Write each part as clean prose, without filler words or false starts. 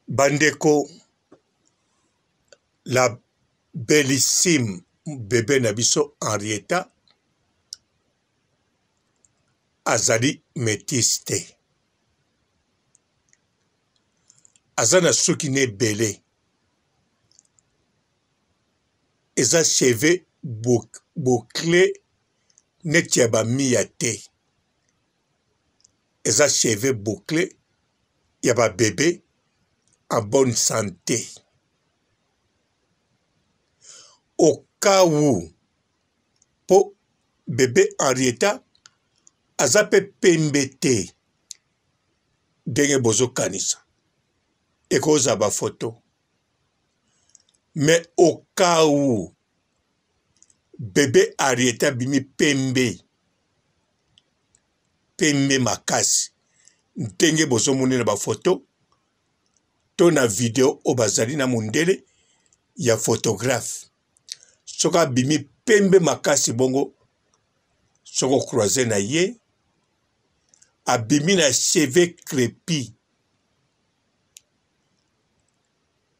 Bandeko, la bellissime bébé Nabiso Henrietta azali métis te. Azana suki ne belé. Eza cheveux bouclé netiaba miya te. Eza cheveux bouclé yaba bébé en bonne santé. Au cas où pour bébé Henrietta azape pembe te denge bozo kanisa ekoza ba photo. Mais au cas où bébé Henrietta bimi pembe makasi denge bozo moni na ba photo to na video o bazali na mundele ya photographe. Soka bimi pembe makasi bongo soko croisé na ye abimi na cheveux crépus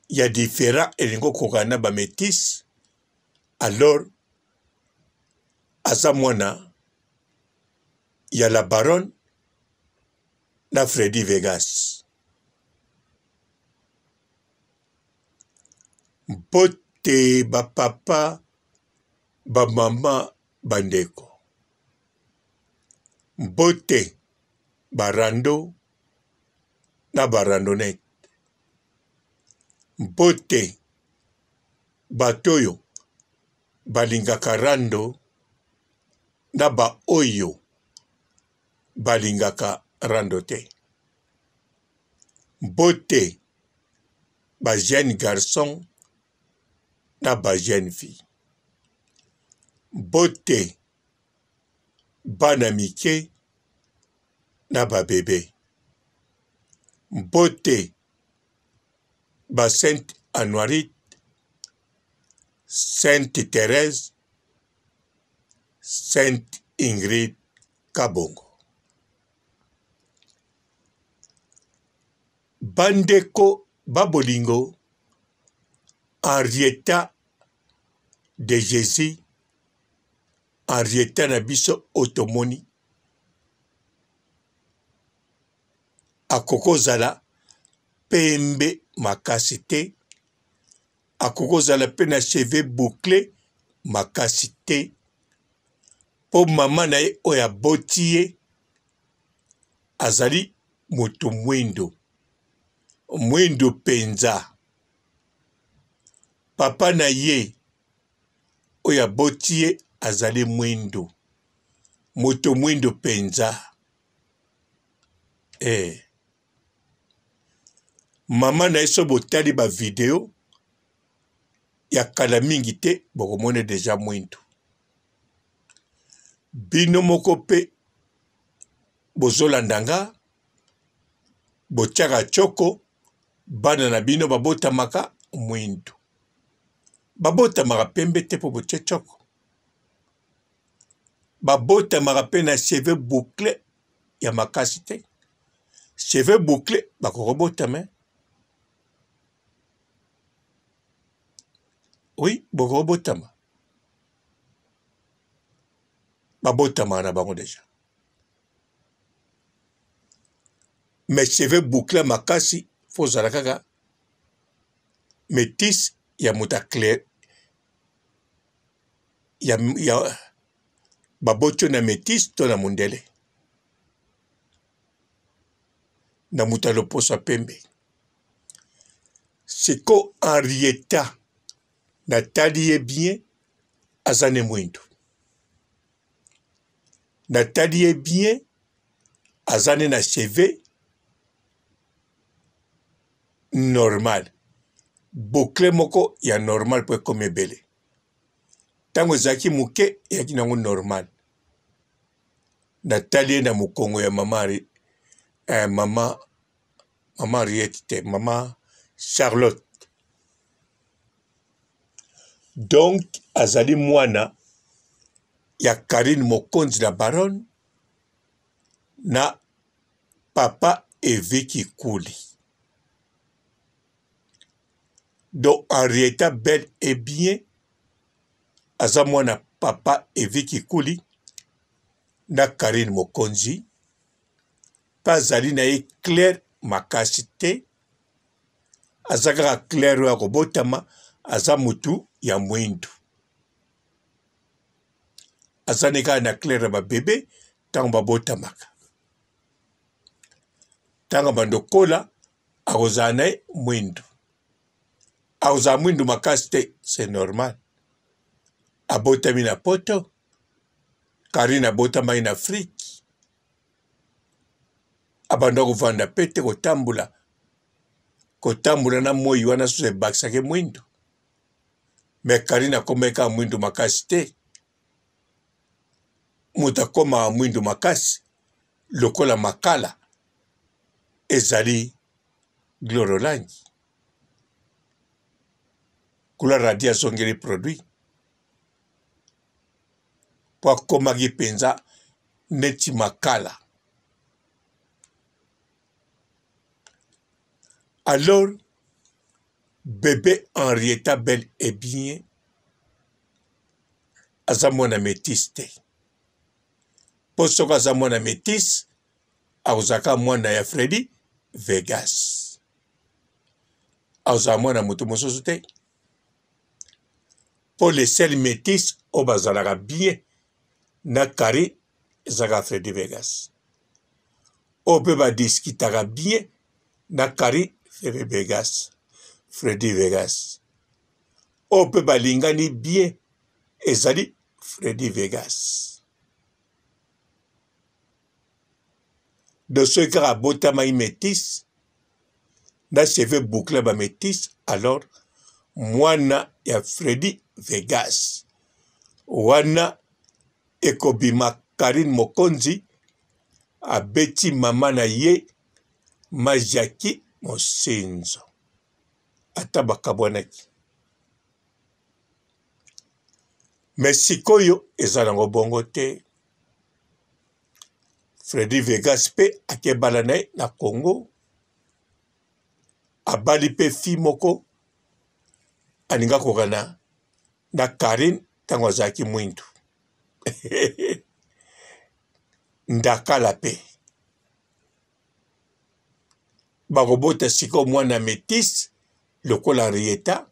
ya différent elingo kokana ba métis alors aza mwana ya la baronne na Freddy Vegas. Mpote ba papa ba mama bandeko. Mpote barando na barandonnette. Mpote batoyo balingaka rando na ba oyo balingaka rando te. Mpote ba jeune garçon na ba jeune fille. Mpote bana mike na ba bébé. Mpote ba Sainte Anoirite, Sainte Thérèse, Sainte Ingrid Kabongo. Bandeko babolingo Henrietta de Jésus, Henrietta na biso otomoni akokozala pembe makasi te, akokozala pe na cheveux bouclé makasi te, po mama na ye oyo aboti ye azali moto mwindo penza. Papa na ye oyo aboti ye azali mwindo, moto mwindo penza. Mama na ye so botali ba video ya kala mingi te bokomone deja mwindo. Bino moko pe bozolandanga botiaka choko bana na bino babotamaka mwindo. Babotamaka pembe te po botie choko. Babotamaka pe na cheveux bouclé ya makasi te. Cheveux bouclé bakorobotama. Oui, bokorobotama. Babotama na bango deja. Mais cheveux bouclés makasi fozala kaka métis ya muta clair ya babotio na métis to na mundele na muta loposa pembe. Siko Henrietta natali ye bien azane mwindo. Natali ye bien azane na cheveux normal. Bouclé moko ya normal po comme ebele. Tango ezaki muke yaki nango normal. Natali na mukongo ya mama Henriette, mama Charlotte. Donc azali mwana ya Karine Mokonzi la baronne na papa Eviki Kuli. Donc Henrietta bel et bien aza mwana papa Evi Kikuli na Karine Mokonzi pas ali na ye clair makasi te aza kaka clair ya kobotama aza mutu ya mwindu aza ne kaka na clair ya babebe ntango babotamaka ntango bandokola akozala na ye mwindu akozala mwindu makasi te c'est normal abotami na poto Karine abotamaki na Afrique abanda kovanda pe te kotambola na moi wana so ebakisaki mwindu me Karine akomaka mwindu makasi te moto akomaka mwindu makasi lokola makala ezali Glorolangi kula radi azongeli produit po akomaki mpenza neti makala. Alors, bébé Henrietta bel et bien aza mwana métis te po soko aza mwana métis akozalaka mwana ya Freddy Vegas akozala mwana moto mosusu te po les seuls métis oyo bazalaka bien na Karine ezalaka Freddy Vegas oyo mpe badiskitaka bien na Karine Freddy Vegas oyo mpe balingani bien ezali Freddy Vegas de soki kaka abotamaki métis na cheveux bouclé ba métis alors mwana ya Freddy Vegas wana ekobima Karine Mokonzi abeti mama na ye Majaki Mosenzo ata bakabwanaki me sikoyo eza nango bongo te Freddy Vegas pe akebala na ye na Congo abali pe fi moko alinga kokana na Karine ntango azalaki mwindu ndakala pe bakobota sikoyo mwana métis lokola Henrietta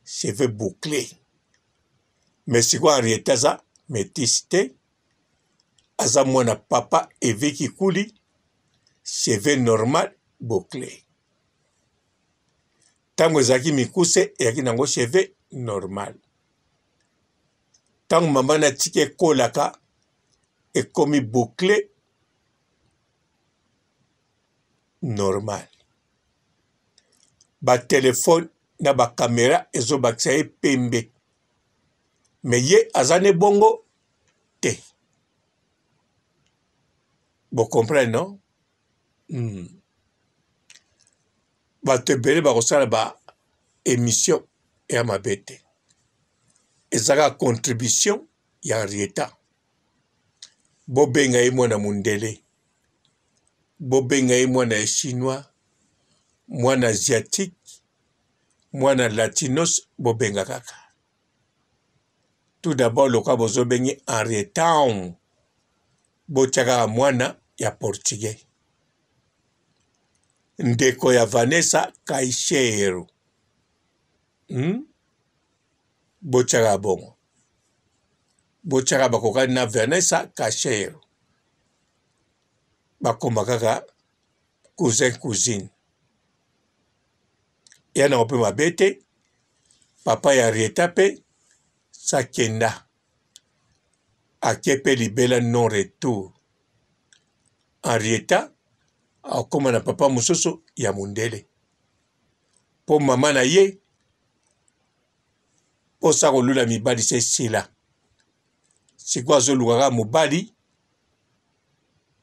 cheveux bouclé mais sikoyo Henrietta aza métis te aza mwana papa Evi Kikuli cheveux normal bouclé ntango ezalaki mikuse eyaki nango cheveux normal ntango mama na tiki ekolaka ekomi bouclé normal batelefone na bakamera ezobakisa ye pembe me ye aza ne bongo te bocomprendre non bato ebele bakosala ba émission ya mabe te ezaka contribution ya Henrietta bobenga ye mwana mundele bobenga ye mwana ya chinois mwana asiatique mwana latinos bobenga kaka tout d'abord loka bozobengi Henrietta botiaka mwana ya portugais ndeko ya Vanessa Kaishero botiaka bongo botiaka bakokani na Vanessa Kaishero bakoma kaka cousin cousine ya nango mpe mabe te papa ya Henrietta mpe sakenda ake mpe libela non retour Henrietta akoma na papa mosusu ya mundele po mama na ye posa kolula mibali se sila sikoyo azolukaka mobali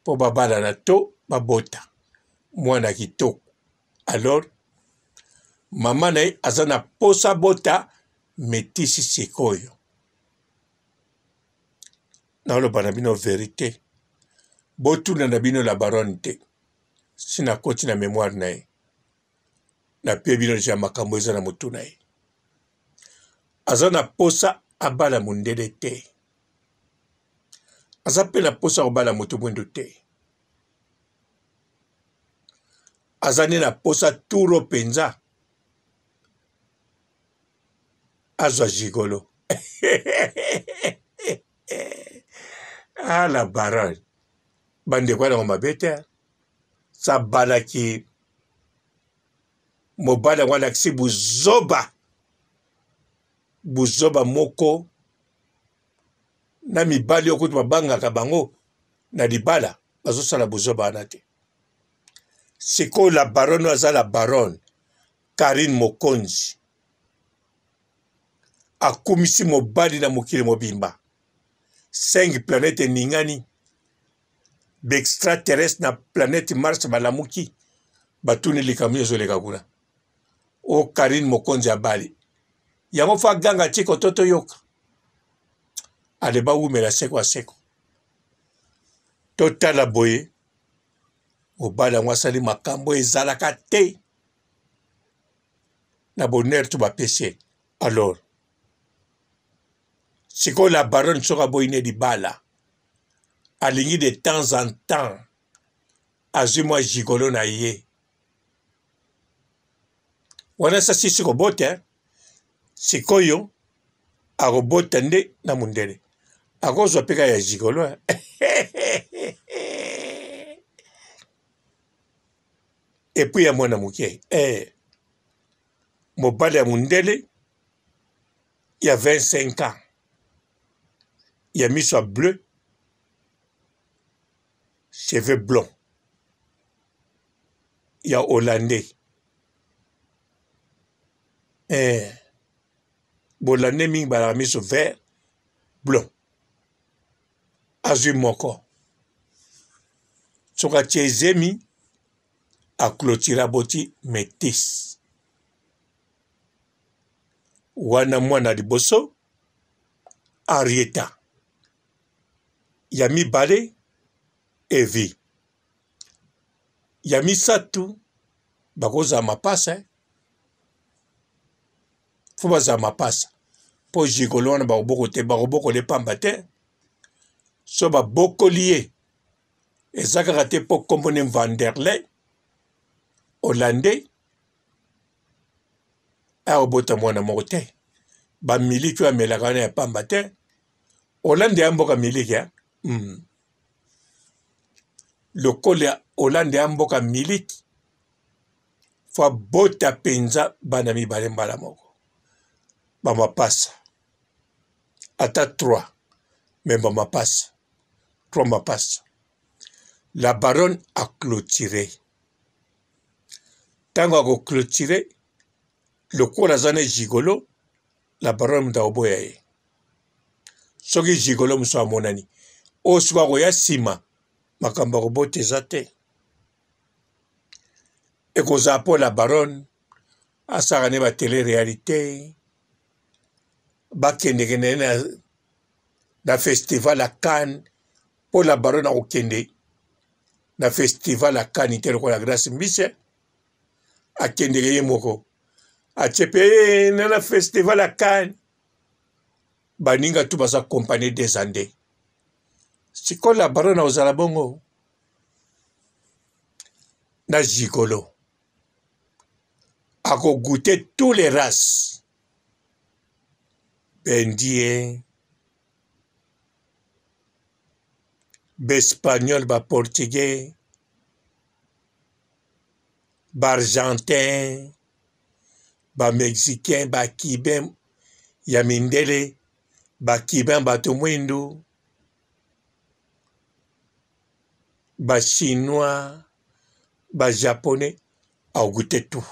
po babala na to babota mwana kitoko alors mama na ye aza na posa bota metisi sikoyo naoloba na bino verité botuna na bino la baronne te sina koti na mémoire na ye na pe bino ja makambo eza na mutu na ye aza na posa abala mundele te aza pe na posa kobala mutu mwindu te aza ne na posa turo penza azwa gigolo la baronne bandeko yango mabe te sabalaki mobali yango alakisi buzoba moko na mibali oyo kutu babangaka bango na libala bazosala buzoba wana te sikoyo la baronne aza la baronne Karine Mokonzi akumisi mobali na mokili mobimba 5 planète ningani extraterrestre na planète Mars balamuki batuni likambo ezoleka kuna o Karine Mokonzi abali yango fa ganga tiko toto yoka aleba umela seko a seko totala boye mobali yango asali makambo ezalaka te na bonheur to bapese alors sikoyo la baronne soka boyi ne libala alingi de temps en temps azwi mwa gigolo na ye wana sasisi kobota sikoyo akobota nde na mundele akozwa peka ya gigolo epuis ya mwana moke mobali ya mundele ya 25 ans ya miso bleu cheveux blonds ya hollandais bollandais mingi balaka miso vert blond azwi moko soki atie ezemi aclotira boti métis wana mwana liboso Henrietta ya mibale Evi ya misatu bakozala mapasa fo bazala mapasa mpo gigolo wana bakoboko te bakobokole pamba te so babokoli ye eza kaka te mpo kombone Vanderlei hollandais akobota mwana moko te bamiliki oyo amelaka wana ya pamba te Hollande ya mboka miliki lokolo ya Hollande ya mboka miliki fo abota penza bana mibale mbala moko bamapasa ata 3 me bamapasa 3 mapasa la baronne a clôturé ntango akoclôture lokola aza na gigolo la baronne mutu akoboya ye soki gigolo mosusu amonani oyo soki akoya nsima makambo akobota eza te ekozala mpo la baronne asaka ne batele réalité bakendekende na festival ya Cannes mpo la baronne akokende na festival ya Cannes te lokola Grace Mbise akendeke ye moko atie mpe na festival ya Cannes baninga tu baza compagnie des Andes sikoyo la baronne akozala bongo na gigolo akogoûter tous les races bendie baespagnol baportugais baargentin bamexicain bakibin ya mindele bakibin bato mwindu bachinois bajaponais akogoûter tout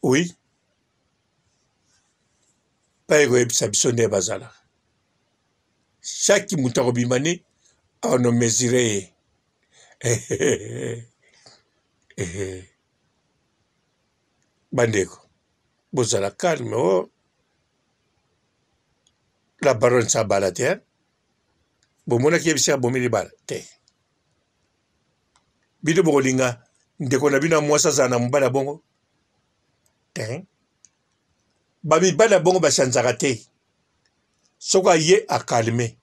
oui mpa ekoyebisa biso nde bazala chaque moto akobima ne akono mesure ye bandeko bozala calme o la baronne sa bala te bomonaki ye bisika bomi libala te bino bokolinga ndeko na bino mwasi azala na mobala bongo te bamibala bongo bachanzaka te soki aye akalme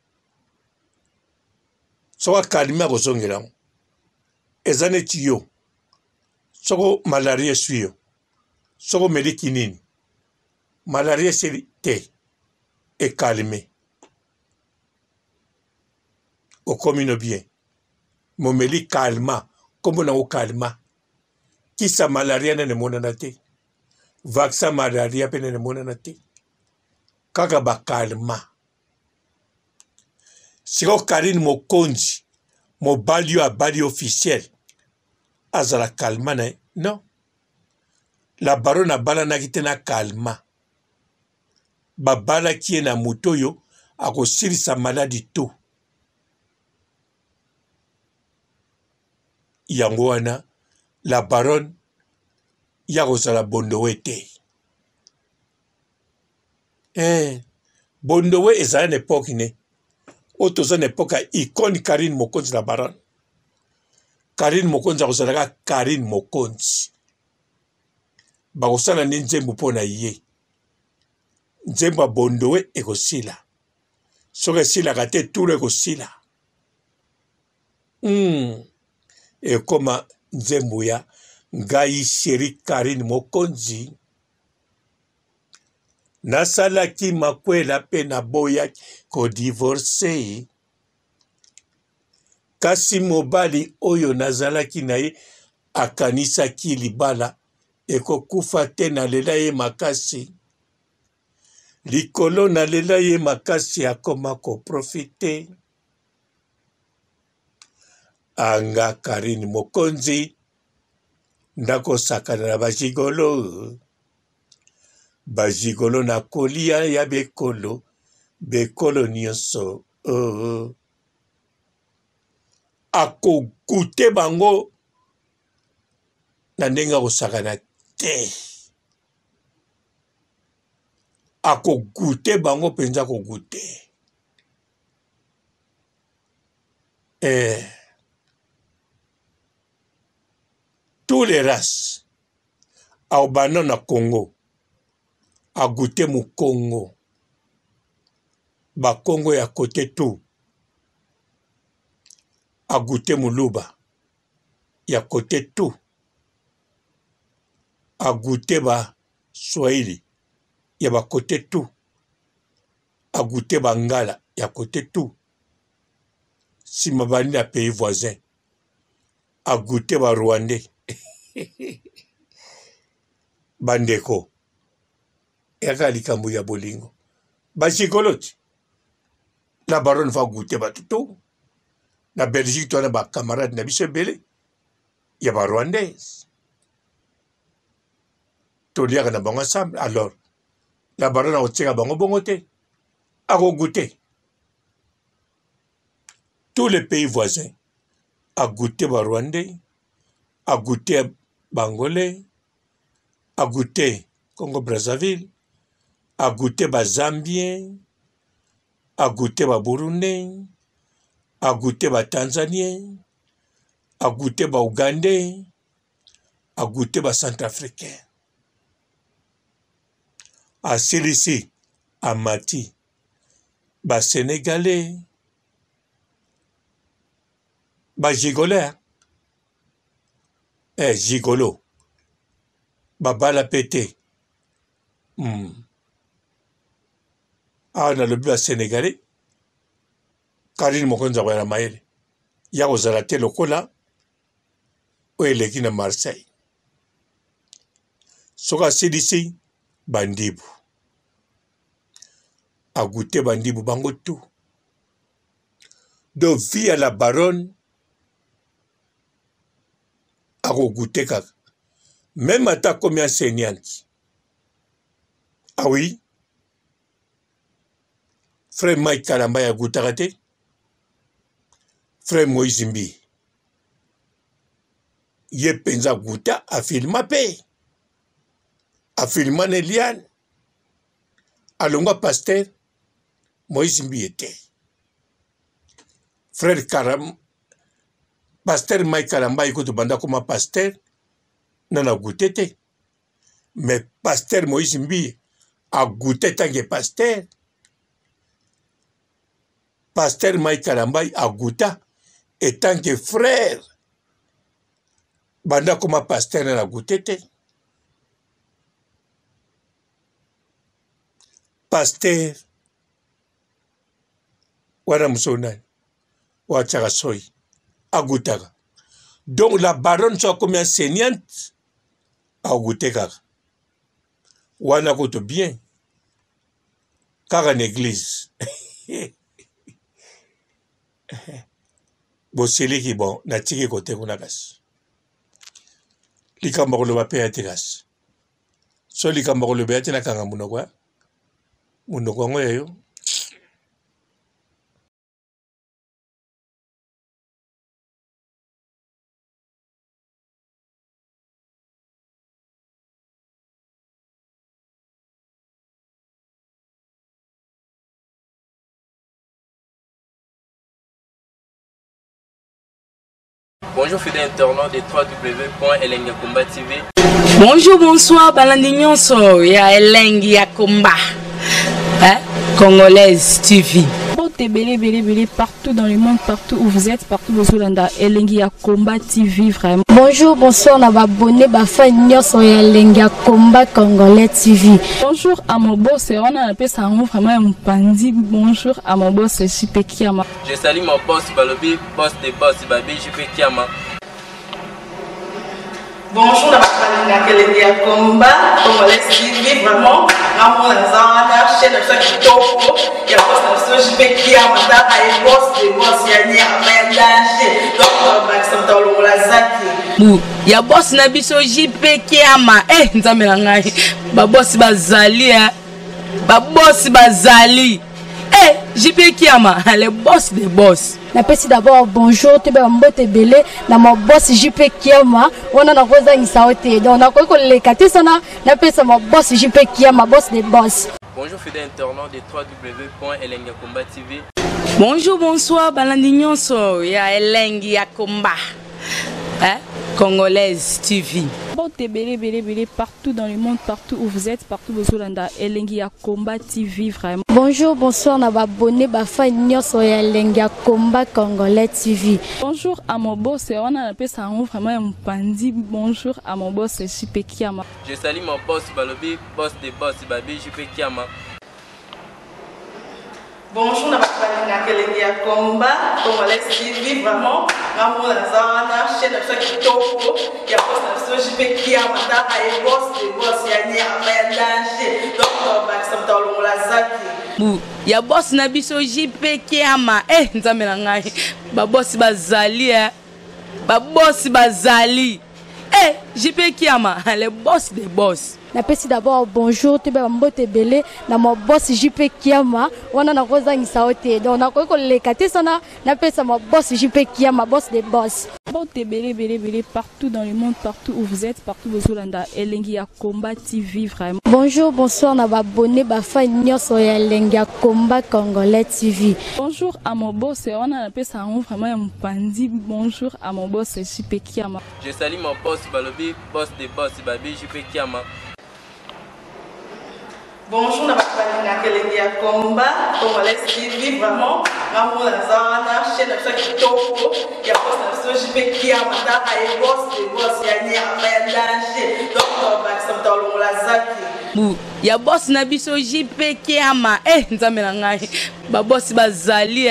soki akalme akozongela ngo eza neti yo soko malaria eswi yo soko omeli kinini malaria esili te ekalme okomi no bien momeli kalma kombo nango kalma kisa malaria nene monana te vaccin malaria mpe nene monana te kaka bakalma siko Karine Mokonzi mobali yo abali officiel azala kalma na ye non la baronne abalanaki te na kalma babalaki ye na moto oyo akosilisa maladi to yango wana la baronne ya kozala bondowe te bondowe ezala na epoke ne oyo toza na epoke ya icone Karine Mokonzi la baronne Karine Mokonzi akozalaka Karine Mokonzi bakosala nde nzembo mpo na ye nzembo ya bondowe ekosila soki esilaka te turo ekosila ekoma nzembo ya ngai sheri Karine Mokonzi nasalaki makwela mpe naboyaki kodivorce kasi mobali oyo nazalaki na ye akanisaki libala ekokufa te nalela ye makasi likolo nalela ye makasi akoma koprofite anga Karine Mokonzi ndakosakana na bajigolo na kolia ya bekolo nyonso akogute bango na ndenge akosakana te akogute bango mpenza akogute tous les races aobana na Congo agute mu Congo bakongo ya kote tu agute muluba ya kote tu agute ba Swahili ya bakote tu agute bangala ya kote tu sima bani na pays voisin agute ba Rwandais bandeko yaka likambo ya bolingo bachikolote la baronne va goûter batuto na Belgique toana ba camarade na biso ebele ya ba Rwandais toliaka na bango ensemble alors la baronne akotika bango bongo te akogoûter tous les pays voisins a goûté ba Rwandais a goûté Bangolais a goûté Congo Brazzaville a goûté ba Zambien a goûté ba Burundais a goûté ba Tanzanien a goûté ba Ougandais a goûté ba Centrafricain a silisi a mati ba Sénégalais ba Gigolais gigolo babala pété awa nalobi ba Sénégalais Karine Mokonzi akoya na mayele ya kozala te lokola oyo eleki na Marseille soki asilisi bandibu agute bandibu bango tu do vie ya la baronne akogute kaka même ata komi enseignante ah oui frère Mike Kalamba yagutaka te frère Moïse Mbi ye penza guta afilma pe afilma ne Liane alongwa pasteur Moïse Mbi était frère Karam pasteur Mike Kalamba ikoto banda koma pasteur nana goûté te. Mais pasteur Moïse Mbi a goûté tant que pasteur. Pasteur Mike Kalambay a goûté et tant que frère. Banda comme pasteur nana goûté te. Pasteur wana musonani wa Tchakasoi a goûté. Donc la baronne soit comme enseignante a goûté kaka. Wana koto bien kaka en église. Boseli ki bon na tiki kote kuna kasi. Likambo koloba pe ate kasi. So likambo koloba ate na kanga munokwa. Munokwa ngoya yo. Bonjour fidèles internautes de www.elengiakomba TV. Bonjour, bonsoir, balandi nyonso ya Elengi ya Komba, Congolaise TV. Partout dans le monde, partout où vous êtes, partout où vous êtes, Elengi ya Komba TV vraiment. Bonjour, bonsoir, na abonné bafa nyonso ya Elengi ya Komba Congolais TV. Bonjour à mon boss, on a appelé ça vraiment un pandi. Bonjour à mon boss, JP Kiama. Je salue mon boss Balobi, boss de boss Babi, JP Kiama. Bonjour, na Elengi ya Komba Congolais TV vraiment. Namo na zana chaîne de ça qui topo. Ya boss na JP Kiama, ta ay boss de boss ya ni amendage. Donc Maxime Tolo la zaki. Ya boss na biso JP Kiama. Nzambe na ngai. Ba boss bazali ba boss bazali. JP Kiama, le boss des boss. Napesi d'abord bonjour, te ba mbote belé na mon boss JP Kiama. On a na rosa ngisaote. Donc na ko le kati sana napesa mon boss JP Kiama, boss des boss. Bonjour fidèles internautes de www.elengiakomba TV. Bonjour, bonsoir, balandi nyonso ya Elengi ya Komba, Congolaise TV. Partout dans le monde, partout où vous êtes, partout où vous êtes, Elengi ya Komba TV vraiment. Bonjour, bonsoir, na abonné bafa nyonso ya Elengi ya Komba Congolais TV. Bonjour à mon boss, on a appelé ça vraiment un pandi. Bonjour à mon boss, JP Kiama. Je salue mon boss Balobi, boss de boss Babi, JP Kiama. Bonjour, na Elengi ya Komba Congolais TV vraiment. Namo na zana chaîne de ça qui topo. Ya boss na JP Kiama, ta ay boss de boss ya ni amendage. Donc Maxime Tolo la zaki. Ya boss na biso JP Kiama. Nzambe na ngai. Ba boss bazali ba boss bazali. JP Kiama, le boss des boss. Napesi d'abord bonjour, te ba mbote belé na mon boss JP Kiama. On a na rosa ngisaote. Donc na ko le kati sana napesa mon boss JP Kiama, boss des boss. Partout dans le monde, partout où vous êtes, partout où vous êtes, Elengi ya Komba TV vraiment. Bonjour, bonsoir, na abonné bafa nyonso ya Elengi ya Komba Congolais TV. Bonjour à mon boss, on a appelé ça vraiment un pandi. Bonjour à mon boss, JP Kiama. Je salue mon boss Balobi, boss de boss Babi, JP Kiama. Bonjour, na Elengi ya Komba Congolais TV vraiment. Namo na zana chaîne de ça qui topo. Ya boss na JP Kiama, ta ay boss de boss ya ni amendage. Donc Maxime Tolo la zaki. Ya boss na biso JP Kiama. Nzambe na ngai. Ba boss bazali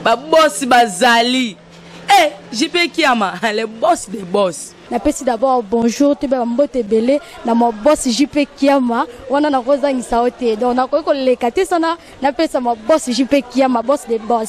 ba boss bazali. JP Kiama, le boss des boss. Napesi d'abord bonjour, te ba mbote belé na mon boss JP Kiama. On a na rosa ngisaote. Donc na ko le kati sana napesa mon boss JP Kiama, boss des boss.